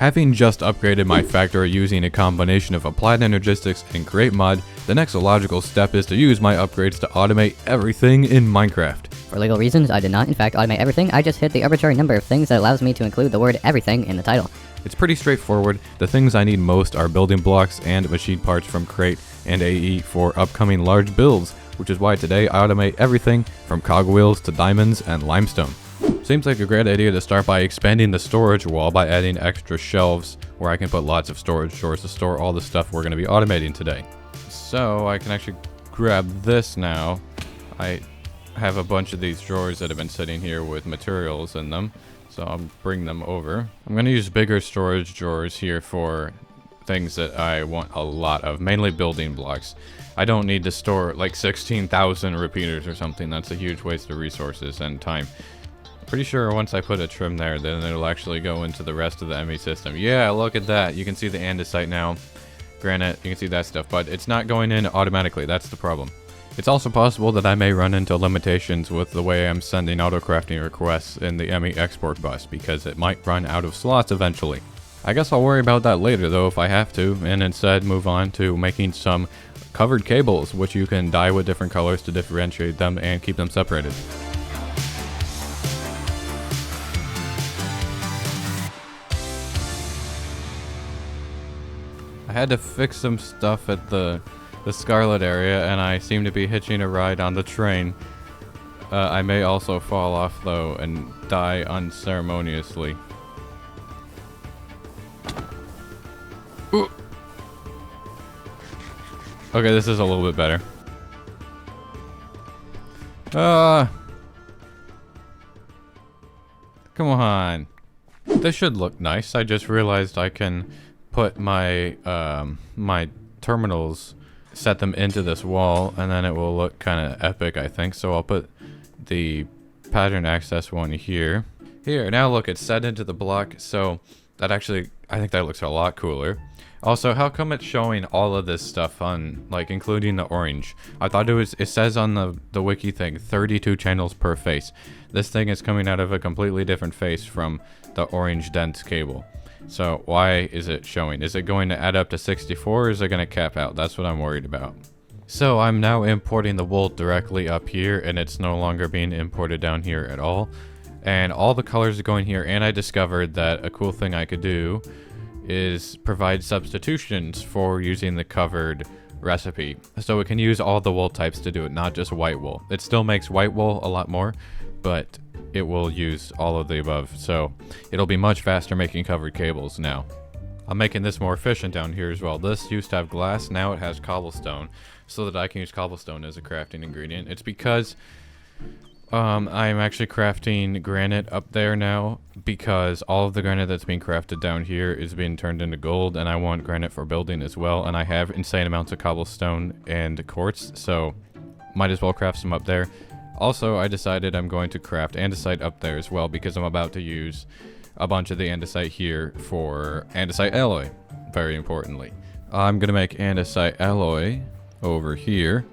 Having just upgraded my factory using a combination of Applied Energistics and Create Mod, the next logical step is to use my upgrades to automate everything in Minecraft. For legal reasons, I did not in fact automate everything. I just hit the arbitrary number of things that allows me to include the word everything in the title. It's pretty straightforward. The things I need most are building blocks and machine parts from Crate and AE for upcoming large builds, which is why today I automate everything from cogwheels to diamonds and limestone. Seems like a great idea to start by expanding the storage wall by adding extra shelves where I can put lots of storage drawers to store all the stuff we're going to be automating today. So I can actually grab this now. I have a bunch of these drawers that have been sitting here with materials in them, so I'll bring them over. I'm going to use bigger storage drawers here for things that I want a lot of, mainly building blocks. I don't need to store like 16,000 repeaters or something. That's a huge waste of resources and time. Pretty sure once I put a trim there, then it'll actually go into the rest of the ME system. Yeah, look at that. You can see the andesite now. Granite, you can see that stuff, but it's not going in automatically. That's the problem. It's also possible that I may run into limitations with the way I'm sending auto-crafting requests in the ME export bus, because it might run out of slots eventually. I guess I'll worry about that later though if I have to, and instead move on to making some covered cables, which you can dye with different colors to differentiate them and keep them separated. I had to fix some stuff at the Scarlet area, and I seem to be hitching a ride on the train. I may also fall off though and die unceremoniously. Ooh. Okay, this is a little bit better. Come on. This should look nice. I just realized I can put my my terminals, set them into this wall, and then it will look kind of epic, I think. So I'll put the pattern access one here. Here, now look, it's set into the block, so that actually, I think that looks a lot cooler. Also, how come it's showing all of this stuff on, like, including the orange? I thought it says on the wiki thing, 32 channels per face. This thing is coming out of a completely different face from the orange dense cable. So why is it showing? Is it going to add up to 64 or is it going to cap out? That's what I'm worried about. So I'm now importing the wool directly up here, and it's no longer being imported down here at all. And all the colors are going here, and I discovered that a cool thing I could do is provide substitutions for using the covered recipe. So it can use all the wool types to do it, not just white wool. It still makes white wool a lot more, but it will use all of the above. So it'll be much faster making covered cables now. I'm making this more efficient down here as well. This used to have glass, now it has cobblestone, so that I can use cobblestone as a crafting ingredient. It's because I'm actually crafting granite up there now, because all of the granite that's being crafted down here is being turned into gold, and I want granite for building as well, and I have insane amounts of cobblestone and quartz, so might as well craft some up there. Also, I decided I'm going to craft andesite up there as well, because I'm about to use a bunch of the andesite here for andesite alloy, very importantly. I'm going to make andesite alloy over here.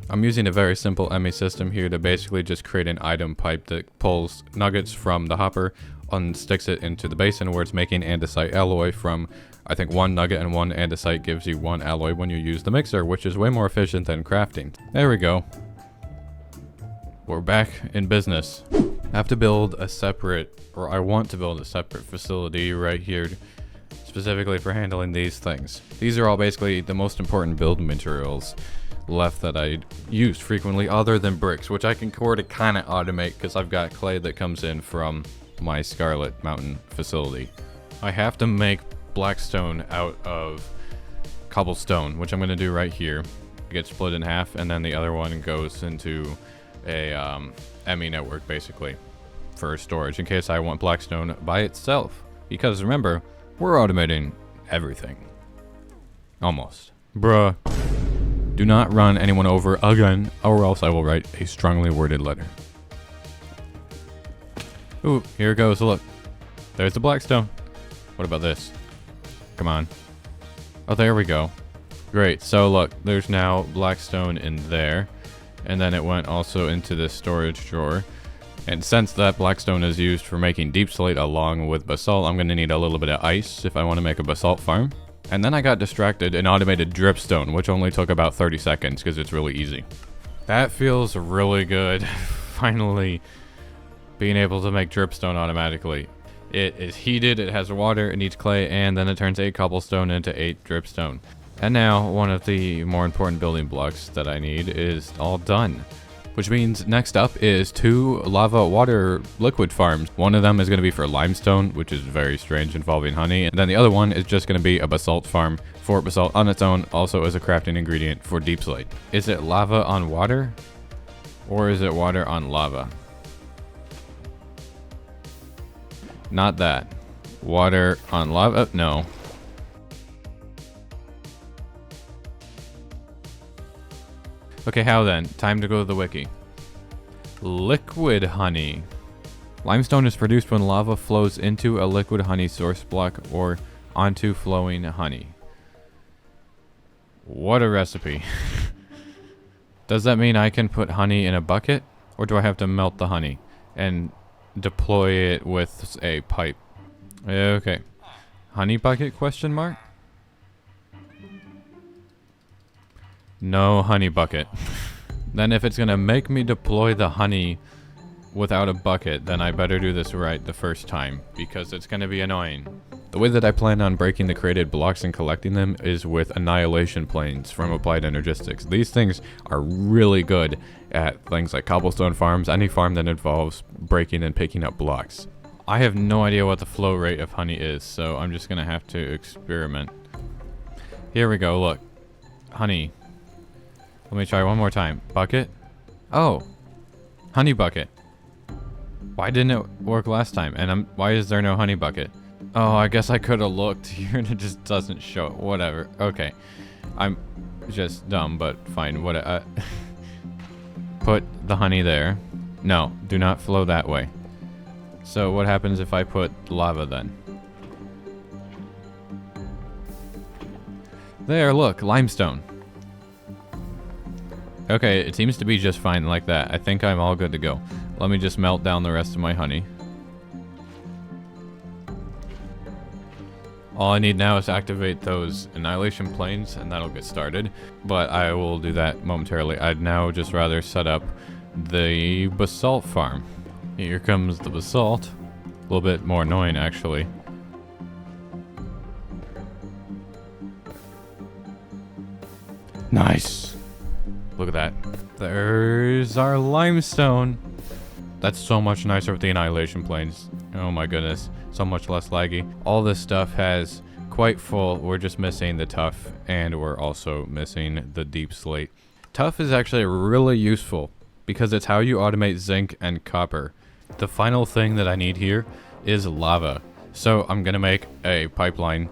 I'm using a very simple ME system here to basically just create an item pipe that pulls nuggets from the hopper and sticks it into the basin where it's making andesite alloy from, I think, 1 nugget and 1 andesite gives you 1 alloy when you use the mixer, which is way more efficient than crafting. There we go. We're back in business. I have to build a separate, or I want to build a separate facility right here specifically for handling these things. These are all basically the most important build materials left that I use frequently, other than bricks, which I can kind of automate because I've got clay that comes in from my Scarlet Mountain facility. I have to make blackstone out of cobblestone, which I'm going to do right here. It gets split in half, and then the other one goes into a ME network basically for storage in case I want blackstone by itself, because remember, we're automating everything. Almost. Bruh. Do not run anyone over again, or else I will write a strongly worded letter. Ooh, here it goes. Look. There's the blackstone. What about this? Come on. Oh, there we go. Great. So look, there's now blackstone in there. And then it went also into this storage drawer. And since that blackstone is used for making deep slate along with basalt, I'm going to need a little bit of ice if I want to make a basalt farm. And then I got distracted and automated dripstone, which only took about 30 seconds because it's really easy. That feels really good. Finally being able to make dripstone automatically. It is heated, it has water, it needs clay, and then it turns 8 cobblestone into 8 dripstone. And now one of the more important building blocks that I need is all done. Which means next up is 2 lava water liquid farms. One of them is going to be for limestone, which is very strange, involving honey. And then the other one is just going to be a basalt farm for basalt on its own, also as a crafting ingredient for deep slate. Is it lava on water? Or is it water on lava? Not that. Water on lava? No. Okay, how then? Time to go to the wiki. Liquid honey. Limestone is produced when lava flows into a liquid honey source block or onto flowing honey. What a recipe. Does that mean I can put honey in a bucket? Or do I have to melt the honey and deploy it with a pipe? Okay. Honey bucket question mark? No honey bucket. Then if it's gonna make me deploy the honey without a bucket, then I better do this right the first time, because it's gonna be annoying. The way that I plan on breaking the created blocks and collecting them is with annihilation planes from Applied Energistics. These things are really good at things like cobblestone farms, any farm that involves breaking and picking up blocks. I have no idea what the flow rate of honey is, so I'm just gonna have to experiment. Here we go, look. Honey. Let me try one more time. Bucket? Oh. Honey bucket. Why didn't it work last time? And why is there no honey bucket? Oh, I guess I could have looked here and it just doesn't show. Whatever. Okay. I'm just dumb, but fine. What? Put the honey there. No, do not flow that way. So what happens if I put lava then? There, look. Limestone. Okay, it seems to be just fine like that. I think I'm all good to go. Let me just melt down the rest of my honey. All I need now is to activate those annihilation planes, and that'll get started. But I will do that momentarily. I'd now just rather set up the basalt farm. Here comes the basalt. A little bit more annoying, actually. Nice. Look at that. There's our limestone. That's so much nicer with the annihilation planes. Oh my goodness. So much less laggy. All this stuff has quite full. We're just missing the tough, and we're also missing the deep slate. Tough is actually really useful because it's how you automate zinc and copper. The final thing that I need here is lava. So I'm gonna make a pipeline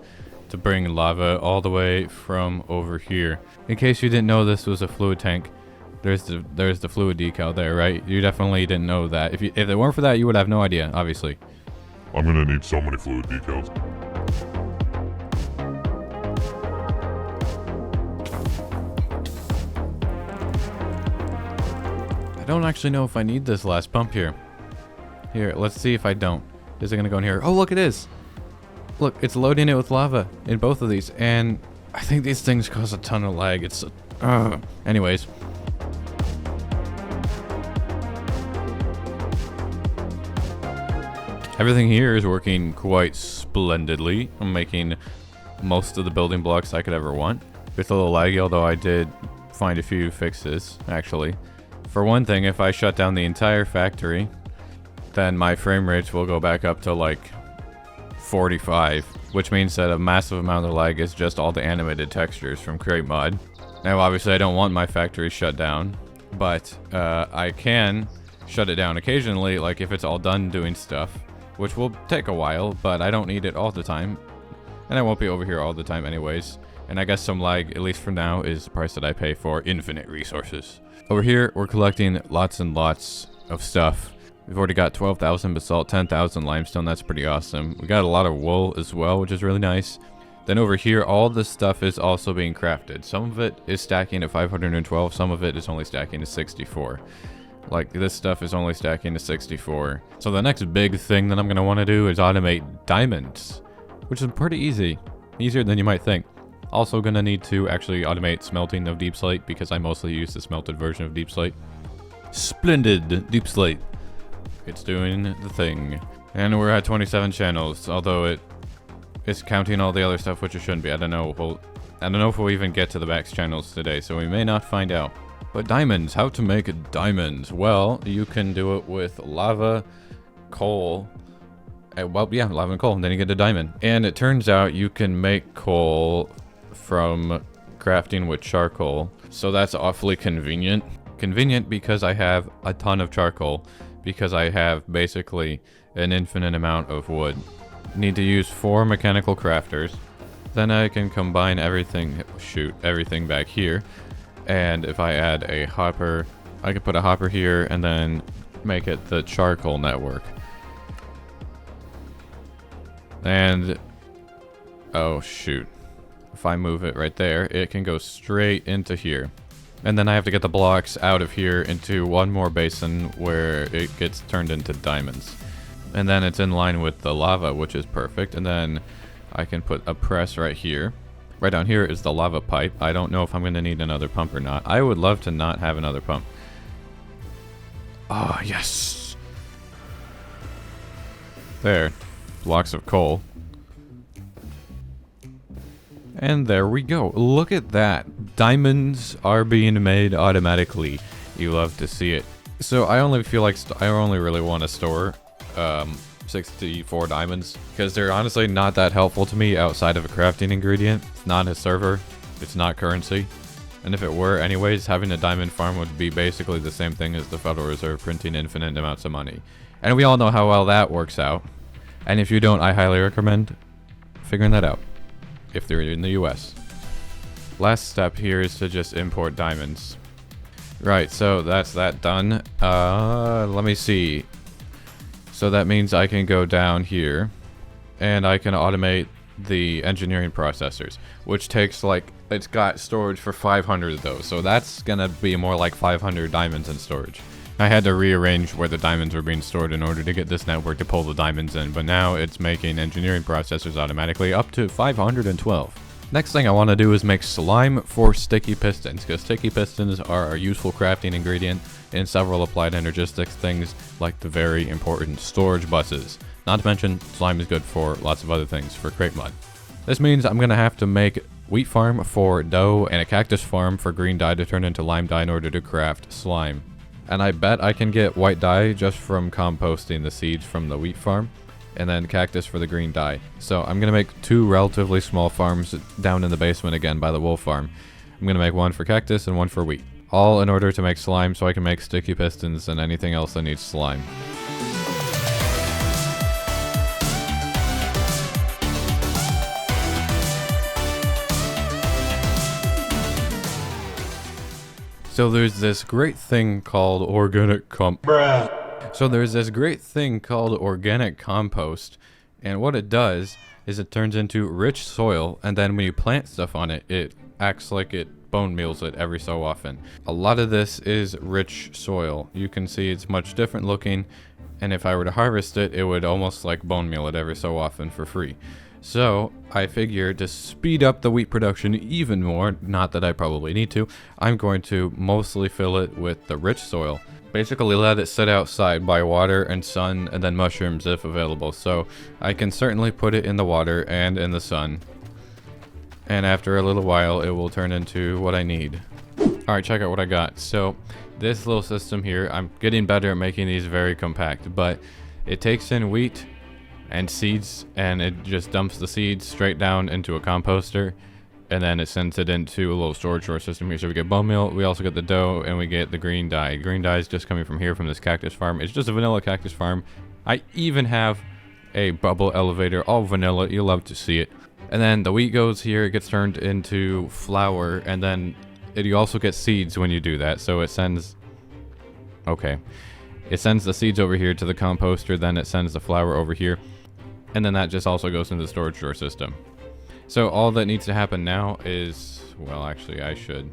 to bring lava all the way from over here. In case you didn't know this was a fluid tank, there's the fluid decal there, right? You definitely didn't know that. If it weren't for that, you would have no idea, obviously. I'm gonna need so many fluid decals. I don't actually know if I need this last pump here. Here, let's see if I don't. Is it gonna go in here? Oh, look, it is. Look, it's loading it with lava in both of these, and I think these things cause a ton of lag. It's anyways. Everything here is working quite splendidly. I'm making most of the building blocks I could ever want. It's a little laggy, although I did find a few fixes, actually. For one thing, if I shut down the entire factory, then my frame rates will go back up to like 45, which means that a massive amount of lag is just all the animated textures from Create Mod. Now, obviously, I don't want my factory shut down, but I can shut it down occasionally, like if it's all done doing stuff, which will take a while, but I don't need it all the time, and I won't be over here all the time anyways. And I guess some lag, at least for now, is the price that I pay for infinite resources. Over here, we're collecting lots and lots of stuff. We've already got 12,000 basalt, 10,000 limestone. That's pretty awesome. We got a lot of wool as well, which is really nice. Then over here, all this stuff is also being crafted. Some of it is stacking at 512. Some of it is only stacking at 64. Like, this stuff is only stacking to 64. So the next big thing that I'm going to want to do is automate diamonds, which is pretty easy. Easier than you might think. Also going to need to actually automate smelting of deep slate because I mostly use the smelted version of deep slate. Splendid deep slate. It's doing the thing. And we're at 27 channels, although it's counting all the other stuff, which it shouldn't be. I don't know if we'll even get to the max channels today, so we may not find out. But diamonds, how to make diamonds? Well, you can do it with lava, coal. Lava and coal, and then you get a diamond. And it turns out you can make coal from crafting with charcoal. So that's awfully convenient. Convenient because I have a ton of charcoal, because I have basically an infinite amount of wood. Need to use 4 mechanical crafters. Then I can combine everything, everything back here. And if I add a hopper, I could put a hopper here and then make it the charcoal network. And, oh shoot. If I move it right there, it can go straight into here. And then I have to get the blocks out of here into one more basin where it gets turned into diamonds. And then it's in line with the lava, which is perfect. And then I can put a press right here. Right down here is the lava pipe. I don't know if I'm going to need another pump or not. I would love to not have another pump. Ah, yes. There. Blocks of coal. And there we go. Look at that. Diamonds are being made automatically. You love to see it. So I only feel like I only really want to store 64 diamonds because they're honestly not that helpful to me outside of a crafting ingredient. It's not a server. It's not currency. And if it were anyways, having a diamond farm would be basically the same thing as the Federal Reserve printing infinite amounts of money. And we all know how well that works out. And if you don't, I highly recommend figuring that out if they're in the US. Last step here is to just import diamonds. Right, so that's that done. Let me see. So that means I can go down here and I can automate the engineering processors, which takes like, it's got storage for 500 of those. So that's gonna be more like 500 diamonds in storage. I had to rearrange where the diamonds were being stored in order to get this network to pull the diamonds in, but now it's making engineering processors automatically up to 512. Next thing I want to do is make slime for sticky pistons, because sticky pistons are a useful crafting ingredient in several Applied Energistics things, like the very important storage buses. Not to mention, slime is good for lots of other things, for crate mud. This means I'm going to have to make wheat farm for dough and a cactus farm for green dye to turn into lime dye in order to craft slime. And I bet I can get white dye just from composting the seeds from the wheat farm, and then cactus for the green dye. So I'm going to make 2 relatively small farms down in the basement again by the wool farm. I'm going to make one for cactus and one for wheat. All in order to make slime so I can make sticky pistons and anything else that needs slime. So there's this great thing called organic compost, and what it does is it turns into rich soil, and then when you plant stuff on it, it acts like it bone meals it every so often. A lot of this is rich soil. You can see it's much different looking, and if I were to harvest it, it would almost like bone meal it every so often for free. So I figured to speed up the wheat production even more, not that I probably need to, I'm going to mostly fill it with the rich soil. Basically let it sit outside by water and sun and then mushrooms if available. So I can certainly put it in the water and in the sun. And after a little while it will turn into what I need. Alright, check out what I got. So this little system here, I'm getting better at making these very compact, but it takes in wheat and seeds, and it just dumps the seeds straight down into a composter, and then it sends it into a little storage system here. So we get bone meal, we also get the dough, and we get the green dye. Green dye is just coming from here from this cactus farm. It's just a vanilla cactus farm. I even have a bubble elevator, all vanilla. You'll love to see it. And then the wheat goes here, it gets turned into flour, and then you also get seeds when you do that. So it sends, okay, it sends the seeds over here to the composter, then it sends the flour over here. And then that just also goes into the storage drawer system. So all that needs to happen now is, well, actually I should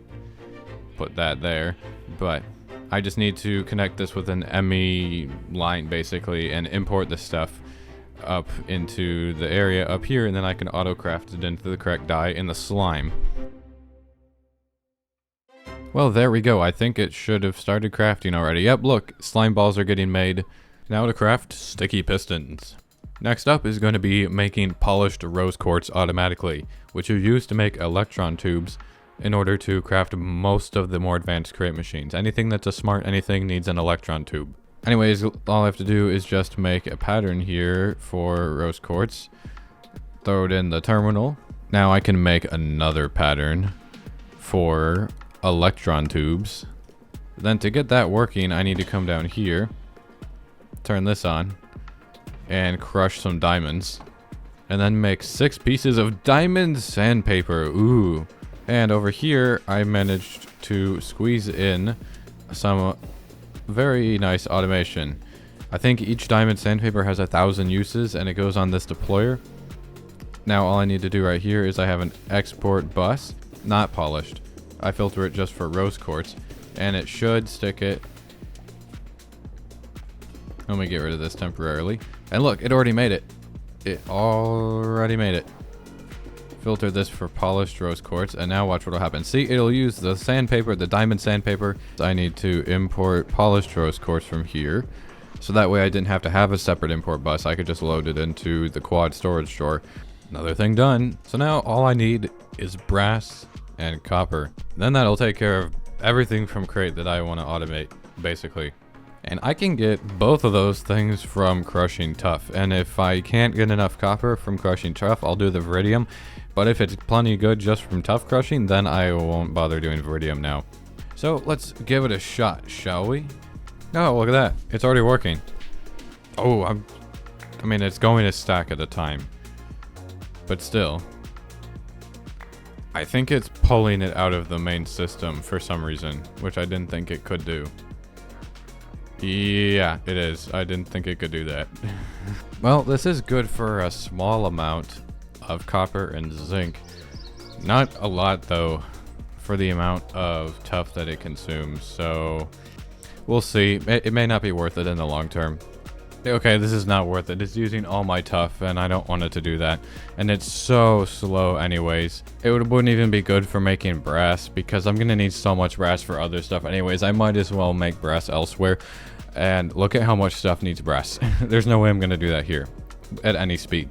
put that there, but I just need to connect this with an ME line basically and import the stuff up into the area up here, and then I can auto craft it into the correct dye in the slime. Well, there we go. I think it should have started crafting already. Yep, look, slime balls are getting made. Now to craft sticky pistons. Next up is going to be making polished rose quartz automatically, which are used to make electron tubes in order to craft most of the more advanced crate machines. Anything that's a smart anything needs an electron tube. Anyways, all I have to do is just make a pattern here for rose quartz. Throw it in the terminal. Now I can make another pattern for electron tubes. Then to get that working, I need to come down here, turn this on, and crush some diamonds. And then make 6 pieces of diamond sandpaper. Ooh. And over here, I managed to squeeze in some very nice automation. I think each diamond sandpaper has 1,000 uses, and it goes on this deployer. Now all I need to do right here is I have an export bus, not polished. I filter it just for rose quartz, and it should stick it. Let me get rid of this temporarily. And look, it already made it. It already made it. Filter this for polished rose quartz, and now watch what will happen. See, it'll use the sandpaper, the diamond sandpaper. I need to import polished rose quartz from here, so that way I didn't have to have a separate import bus. I could just load it into the quad storage drawer. Another thing done. So now all I need is brass and copper. Then that'll take care of everything from crate that I want to automate, basically. And I can get both of those things from crushing tuff. And if I can't get enough copper from crushing tuff, I'll do the Viridium. But if it's plenty good just from tuff crushing, then I won't bother doing Viridium now. So let's give it a shot, shall we? Oh, look at that. It's already working. Oh, I mean, it's going a stack at a time. But still, I think it's pulling it out of the main system for some reason, which I didn't think it could do. Yeah, it is. I didn't think it could do that. Well, this is good for a small amount of copper and zinc. Not a lot, though, for the amount of tuff that it consumes. So we'll see. It may not be worth it in the long term. Okay, this is not worth it. It's using all my tuff, and I don't want it to do that. And it's so slow anyways. It wouldn't even be good for making brass, because I'm going to need so much brass for other stuff anyways. I might as well make brass elsewhere. And look at how much stuff needs brass. There's no way I'm going to do that here at any speed.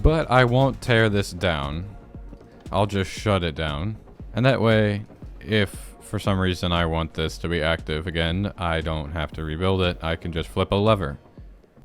But I won't tear this down. I'll just shut it down. And that way, if for some reason I want this to be active again, I don't have to rebuild it. I can just flip a lever.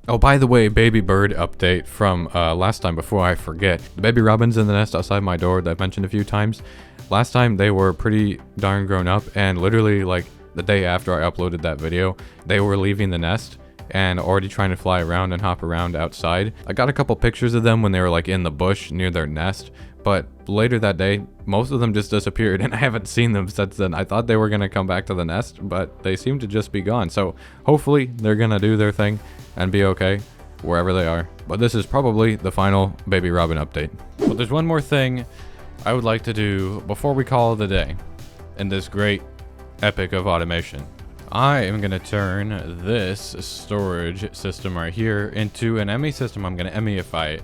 Oh, by the way, baby bird update from last time before I forget. The baby robins in the nest outside my door that I've mentioned a few times. Last time they were pretty darn grown up, and literally like the day after I uploaded that video, they were leaving the nest and already trying to fly around and hop around outside. I got a couple pictures of them when they were like in the bush near their nest, but later that day, most of them just disappeared, and I haven't seen them since then. I thought they were gonna come back to the nest, but they seem to just be gone. So hopefully they're gonna do their thing and be okay wherever they are. But this is probably the final baby robin update. But there's one more thing I would like to do before we call it a day in this great epic of automation. I am going to turn this storage system right here into an ME system. I'm going to MEify it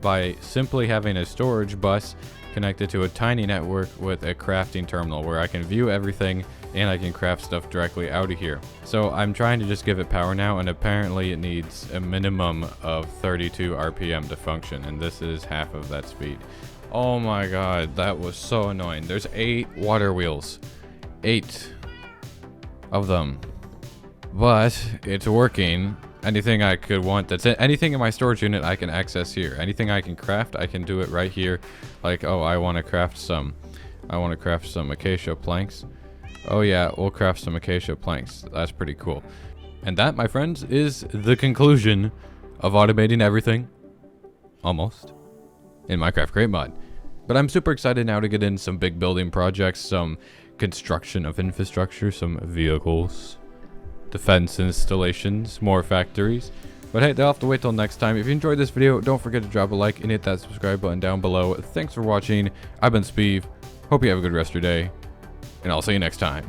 by simply having a storage bus connected to a tiny network with a crafting terminal where I can view everything and I can craft stuff directly out of here. So I'm trying to just give it power now, and apparently it needs a minimum of 32 RPM to function, and this is half of that speed. Oh my god, that was so annoying. There's 8 water wheels. 8 of them. But it's working. Anything I could want that's anything in my storage unit I can access here. Anything I can craft, I can do it right here. Like, oh, I want to craft some acacia planks. Oh yeah, we'll craft some acacia planks. That's pretty cool. And that, my friends, is the conclusion of automating everything, almost, in Minecraft Crate Mod. But I'm super excited now to get in some big building projects, some construction of infrastructure, some vehicles, defense installations, more factories. But hey, they'll have to wait till next time. If you enjoyed this video, don't forget to drop a like and hit that subscribe button down below. Thanks for watching. I've been Sbeev. Hope you have a good rest of your day, and I'll see you next time.